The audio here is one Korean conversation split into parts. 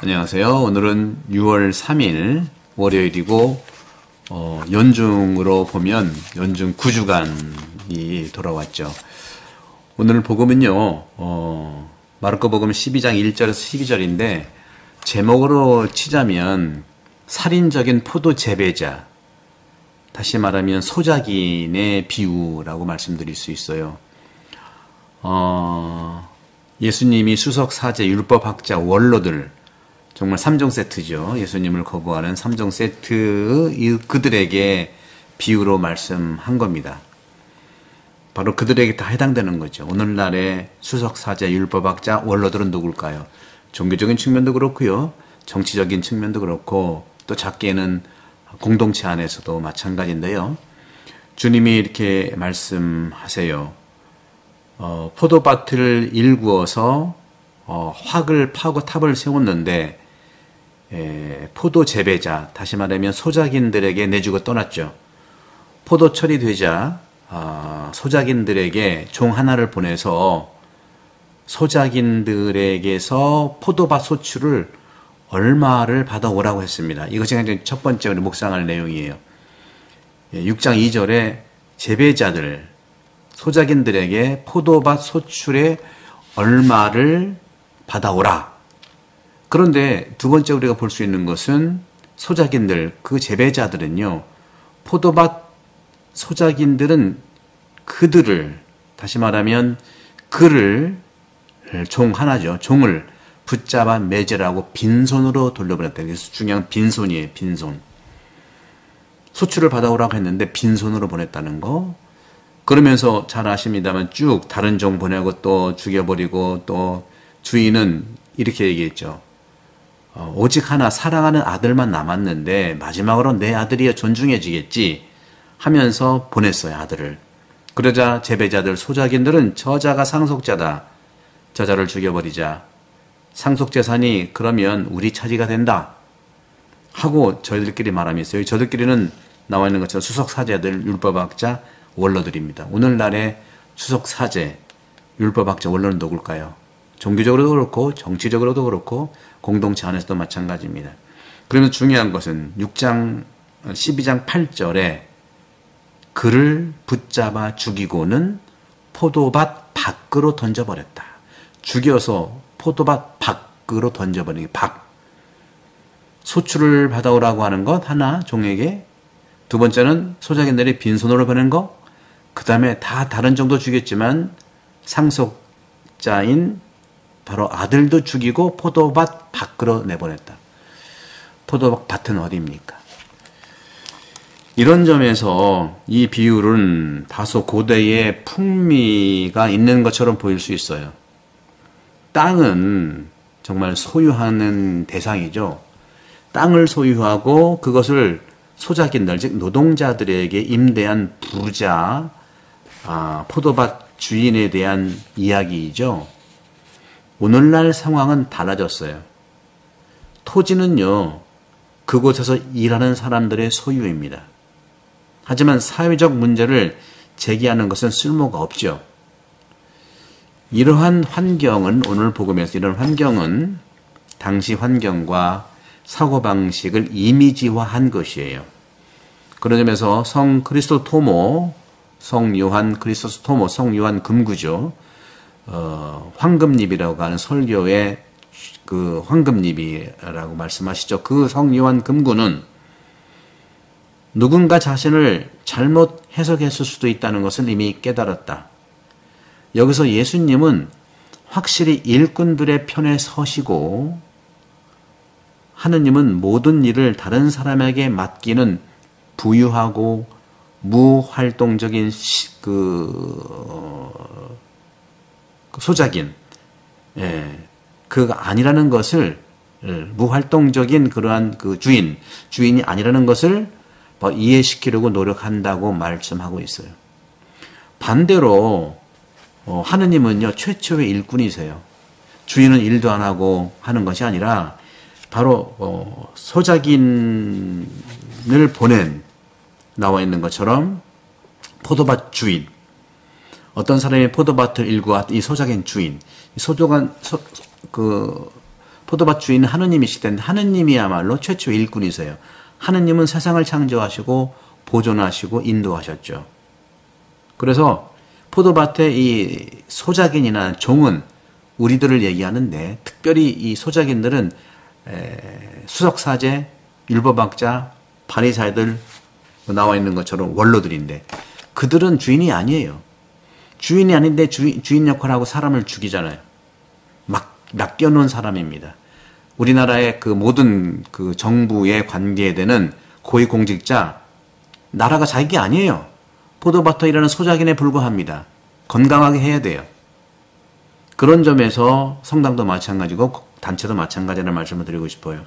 안녕하세요. 오늘은 6월 3일 월요일이고 연중으로 보면 연중 9주간이 돌아왔죠. 오늘 복음은요. 마르코복음 12장 1절에서 12절인데 제목으로 치자면 살인적인 포도 재배자, 다시 말하면 소작인의 비유라고 말씀드릴 수 있어요. 예수님이 수석사제, 율법학자, 원로들, 정말 3종 세트죠. 예수님을 거부하는 3종 세트, 그들에게 비유로 말씀한 겁니다. 바로 그들에게 다 해당되는 거죠. 오늘날의 수석사제, 율법학자, 원로들은 누굴까요? 종교적인 측면도 그렇고요. 정치적인 측면도 그렇고 또 작게는 공동체 안에서도 마찬가지인데요. 주님이 이렇게 말씀하세요. 포도밭을 일구어서 확을 파고 탑을 세웠는데 포도 재배자, 다시 말하면 소작인들에게 내주고 떠났죠. 포도철이 되자 소작인들에게 종 하나를 보내서 소작인들에게서 포도밭 소출을 얼마를 받아오라고 했습니다. 이것이 첫 번째 우리 묵상할 내용이에요. 6장 2절에 재배자들, 소작인들에게 포도밭 소출의 얼마를 받아오라. 그런데 두 번째 우리가 볼 수 있는 것은 소작인들, 그 재배자들은요, 포도밭 소작인들은 그들을, 다시 말하면 그를, 종 하나죠. 종을 붙잡아 매질하고 빈손으로 돌려보냈다. 그래서 중요한 빈손이에요. 빈손. 소출을 받아오라고 했는데 빈손으로 보냈다는 거. 그러면서 잘 아십니다만 쭉 다른 종 보내고 또 죽여버리고 또 주인은 이렇게 얘기했죠. 오직 하나 사랑하는 아들만 남았는데 마지막으로 내 아들이야 존중해지겠지 하면서 보냈어요. 아들을. 그러자 재배자들 소작인들은 저자가 상속자다. 저자를 죽여버리자. 상속재산이 그러면 우리 차지가 된다 하고 저희들끼리 말하면서, 저들끼리는 나와 있는 것처럼 수석사제들, 율법학자, 원로들입니다. 오늘날의 수석사제, 율법학자, 원로는 누굴까요? 종교적으로도 그렇고 정치적으로도 그렇고 공동체 안에서도 마찬가지입니다. 그러면 중요한 것은 12장 8절에 그를 붙잡아 죽이고는 포도밭 밖으로 던져버렸다. 죽여서 포도밭 밖으로 던져버리는 게 소출을 받아오라고 하는 것 하나 종에게, 두 번째는 소작인들이 빈손으로 보낸 것, 그 다음에 다 다른 종도 죽였지만 상속자인 바로 아들도 죽이고 포도밭 밖으로 내보냈다. 포도밭은 어디입니까? 이런 점에서 이 비율은 다소 고대의 풍미가 있는 것처럼 보일 수 있어요. 땅은 정말 소유하는 대상이죠. 땅을 소유하고 그것을 소작인들, 즉 노동자들에게 임대한 부자, 포도밭 주인에 대한 이야기이죠. 오늘날 상황은 달라졌어요. 토지는요, 그곳에서 일하는 사람들의 소유입니다. 하지만 사회적 문제를 제기하는 것은 쓸모가 없죠. 이러한 환경은, 오늘 복음에서 이런 환경은 당시 환경과 사고방식을 이미지화한 것이에요. 그런 점에서 성 크리스토토모, 성 요한 크리스토토모, 성 요한 금구죠. 황금잎이라고 하는 설교의 그 황금잎이라고 말씀하시죠. 그 성 요한 금구는 누군가 자신을 잘못 해석했을 수도 있다는 것을 이미 깨달았다. 여기서 예수님은 확실히 일꾼들의 편에 서시고 하느님은 모든 일을 다른 사람에게 맡기는 부유하고 무활동적인 소작인, 그가 아니라는 것을, 무활동적인 그러한 그 주인이 아니라는 것을 이해시키려고 노력한다고 말씀하고 있어요. 반대로 하느님은요, 최초의 일꾼이세요. 주인은 일도 안 하고 하는 것이 아니라 바로 소작인을 보낸, 나와 있는 것처럼 포도밭 주인, 어떤 사람이 포도밭을 일구어 이 소작인 주인, 포도밭 주인은 하느님이실 텐데 하느님이야말로 최초 일꾼이세요. 하느님은 세상을 창조하시고 보존하시고 인도하셨죠. 그래서 포도밭의 이 소작인이나 종은 우리들을 얘기하는데, 특별히 이 소작인들은 수석사제, 율법학자, 바리사이들 나와 있는 것처럼 원로들인데, 그들은 주인이 아니에요. 주인이 아닌데 주인 역할하고 사람을 죽이잖아요. 막 맡겨놓은 사람입니다. 우리나라의 그 모든 그 정부에 관계되는 고위공직자, 나라가 자기 아니에요. 포도밭에 일하는 소작인에 불과합니다. 건강하게 해야 돼요. 그런 점에서 성당도 마찬가지고 단체도 마찬가지라는 말씀을 드리고 싶어요.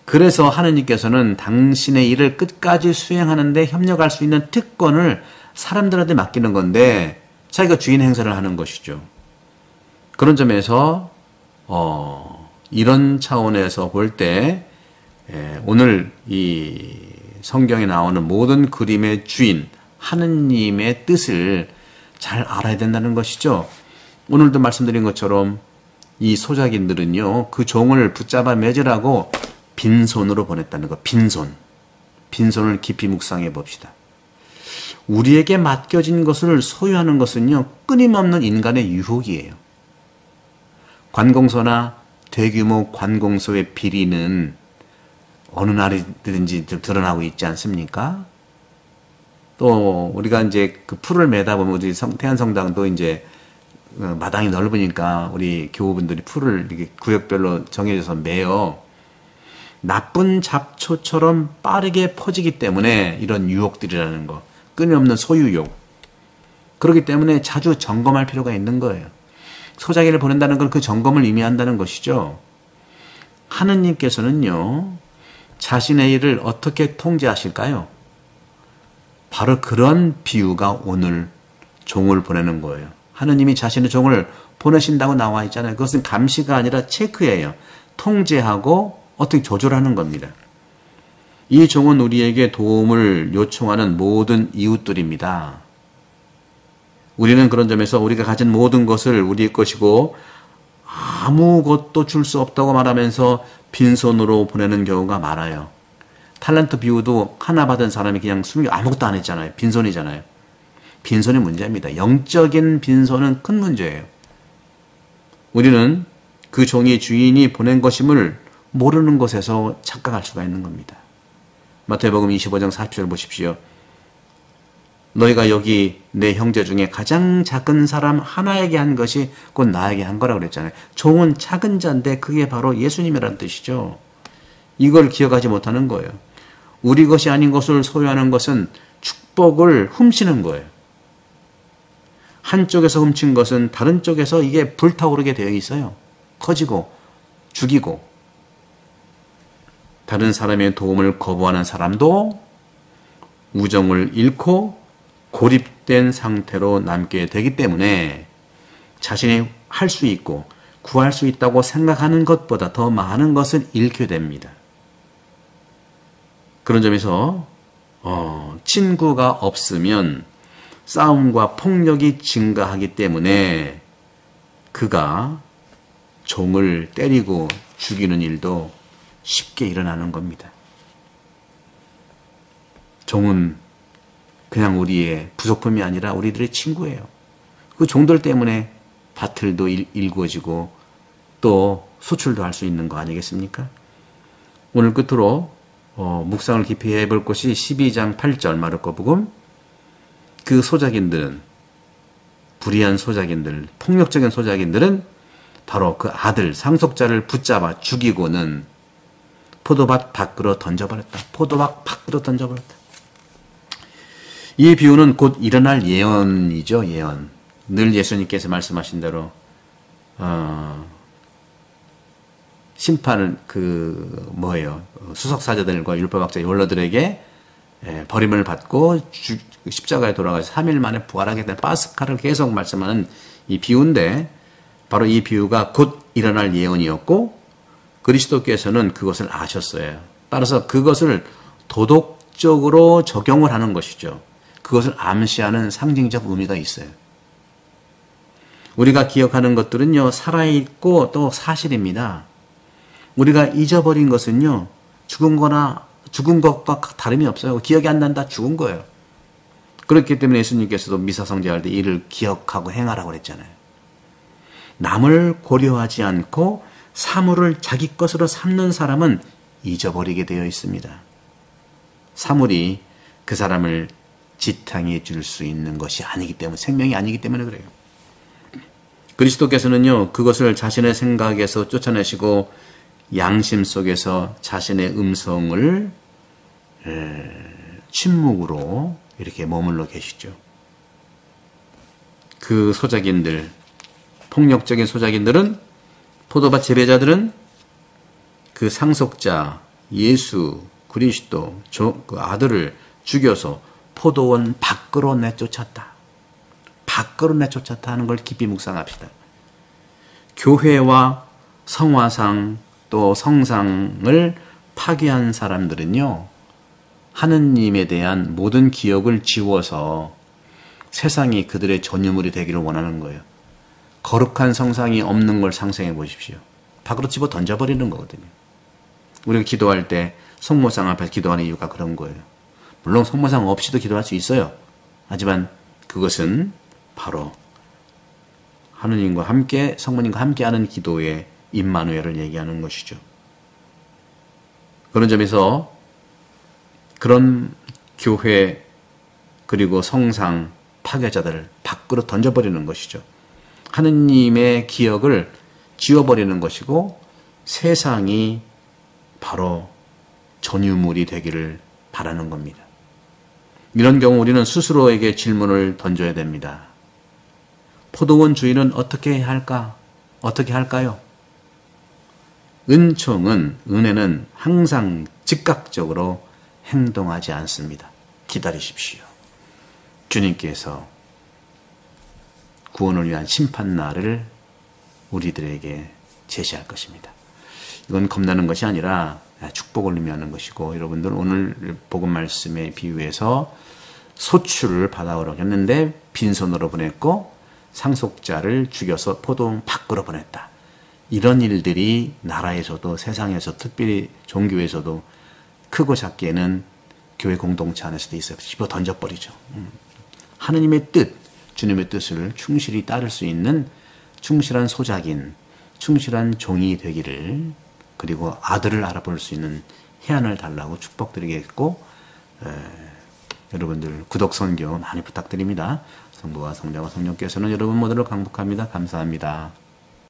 그래서 하느님께서는 당신의 일을 끝까지 수행하는데 협력할 수 있는 특권을 사람들한테 맡기는 건데, 자기가 주인 행세를 하는 것이죠. 그런 점에서 이런 차원에서 볼 때 오늘 이 성경에 나오는 모든 그림의 주인 하느님의 뜻을 잘 알아야 된다는 것이죠. 오늘도 말씀드린 것처럼 이 소작인들은요, 그 종을 붙잡아 매질하고 빈손으로 보냈다는 거. 빈손을 깊이 묵상해 봅시다. 우리에게 맡겨진 것을 소유하는 것은요, 끊임없는 인간의 유혹이에요. 관공서나 대규모 관공서의 비리는 어느 날이든지 드러나고 있지 않습니까? 또 우리가 이제 그 풀을 매다 보면, 우리 태안성당도 이제 마당이 넓으니까 우리 교우분들이 풀을 이렇게 구역별로 정해져서 매요. 나쁜 잡초처럼 빠르게 퍼지기 때문에 이런 유혹들이라는 거, 끊임없는 소유욕. 그렇기 때문에 자주 점검할 필요가 있는 거예요. 소작인을 보낸다는 건 그 점검을 의미한다는 것이죠. 하느님께서는요, 자신의 일을 어떻게 통제하실까요? 바로 그런 비유가 오늘 종을 보내는 거예요. 하느님이 자신의 종을 보내신다고 나와 있잖아요. 그것은 감시가 아니라 체크예요. 통제하고 어떻게 조절하는 겁니다. 이 종은 우리에게 도움을 요청하는 모든 이웃들입니다. 우리는 그런 점에서 우리가 가진 모든 것을 우리의 것이고 아무것도 줄 수 없다고 말하면서 빈손으로 보내는 경우가 많아요. 탤런트 비유도 하나 받은 사람이 그냥 아무것도 안 했잖아요. 빈손이잖아요. 빈손이 문제입니다. 영적인 빈손은 큰 문제예요. 우리는 그 종이 주인이 보낸 것임을 모르는 것에서 착각할 수가 있는 겁니다. 마태복음 25장 40절 보십시오. 너희가 여기 내 형제 중에 가장 작은 사람 하나에게 한 것이 곧 나에게 한 거라고 그랬잖아요. 종은 작은 자인데 그게 바로 예수님이라는 뜻이죠. 이걸 기억하지 못하는 거예요. 우리 것이 아닌 것을 소유하는 것은 축복을 훔치는 거예요. 한쪽에서 훔친 것은 다른 쪽에서 이게 불타오르게 되어 있어요. 커지고 죽이고. 다른 사람의 도움을 거부하는 사람도 우정을 잃고 고립된 상태로 남게 되기 때문에 자신이 할 수 있고 구할 수 있다고 생각하는 것보다 더 많은 것을 잃게 됩니다. 그런 점에서 친구가 없으면 싸움과 폭력이 증가하기 때문에 그가 종을 때리고 죽이는 일도 쉽게 일어나는 겁니다. 종은 그냥 우리의 부속품이 아니라 우리들의 친구예요. 그 종들 때문에 밭들도 일구어지고 또 수출도 할 수 있는 거 아니겠습니까? 오늘 끝으로 묵상을 깊이 해볼 것이 12장 8절 마르코복음. 그 소작인들은, 불의한 소작인들, 폭력적인 소작인들은 바로 그 아들 상속자를 붙잡아 죽이고는 포도밭 밖으로 던져버렸다. 포도밭 밖으로 던져버렸다. 이 비유는 곧 일어날 예언이죠. 예언. 늘 예수님께서 말씀하신 대로 심판은 수석사제들과 율법학자 원로들에게 버림을 받고 십자가에 돌아가서 3일 만에 부활하게 된 파스카를 계속 말씀하는 이 비유인데, 바로 이 비유가 곧 일어날 예언이었고 그리스도께서는 그것을 아셨어요. 따라서 그것을 도덕적으로 적용을 하는 것이죠. 그것을 암시하는 상징적 의미가 있어요. 우리가 기억하는 것들은요, 살아있고 또 사실입니다. 우리가 잊어버린 것은요, 죽은 것과 다름이 없어요. 기억이 안 난다, 죽은 거예요. 그렇기 때문에 예수님께서도 미사성제할 때 이를 기억하고 행하라고 그랬잖아요. 남을 고려하지 않고 사물을 자기 것으로 삼는 사람은 잊어버리게 되어 있습니다. 사물이 그 사람을 지탕해 줄 수 있는 것이 아니기 때문에, 생명이 아니기 때문에 그래요. 그리스도께서는요, 그것을 자신의 생각에서 쫓아내시고 양심 속에서 자신의 음성을 침묵으로 이렇게 머물러 계시죠. 그 소작인들, 폭력적인 소작인들은, 포도밭 재배자들은 그 상속자 예수 그리스도 그 아들을 죽여서 포도원 밖으로 내쫓았다. 밖으로 내쫓았다 하는 걸 깊이 묵상합시다. 교회와 성화상 또 성상을 파괴한 사람들은요, 하느님에 대한 모든 기억을 지워서 세상이 그들의 전유물이 되기를 원하는 거예요. 거룩한 성상이 없는 걸 상상해 보십시오. 밖으로 집어 던져버리는 거거든요. 우리가 기도할 때 성모상 앞에서 기도하는 이유가 그런 거예요. 물론 성모상 없이도 기도할 수 있어요. 하지만 그것은 바로 하느님과 함께, 성모님과 함께하는 기도의 임마누엘을 얘기하는 것이죠. 그런 점에서 그런 교회 그리고 성상 파괴자들을 밖으로 던져버리는 것이죠. 하느님의 기억을 지워버리는 것이고 세상이 바로 전유물이 되기를 바라는 겁니다. 이런 경우 우리는 스스로에게 질문을 던져야 됩니다. 포도원 주인은 어떻게 할까? 어떻게 할까요? 은혜는 항상 즉각적으로 행동하지 않습니다. 기다리십시오. 주님께서 구원을 위한 심판날을 우리들에게 제시할 것입니다. 이건 겁나는 것이 아니라 축복을 의미하는 것이고, 여러분들 오늘 복음 말씀에 비유해서 소출을 받아오라고 했는데 빈손으로 보냈고 상속자를 죽여서 포도원 밖으로 보냈다. 이런 일들이 나라에서도 세상에서 특별히 종교에서도 크고 작게는 교회 공동체 안에서도 있어요. 집어 던져버리죠. 하느님의 뜻, 주님의 뜻을 충실히 따를 수 있는 충실한 소작인, 충실한 종이 되기를, 그리고 아들을 알아볼 수 있는 해안을 달라고 축복드리겠고, 여러분들 구독 선교 많이 부탁드립니다. 성부와 성자와 성령께서는 여러분 모두를 강복합니다. 감사합니다.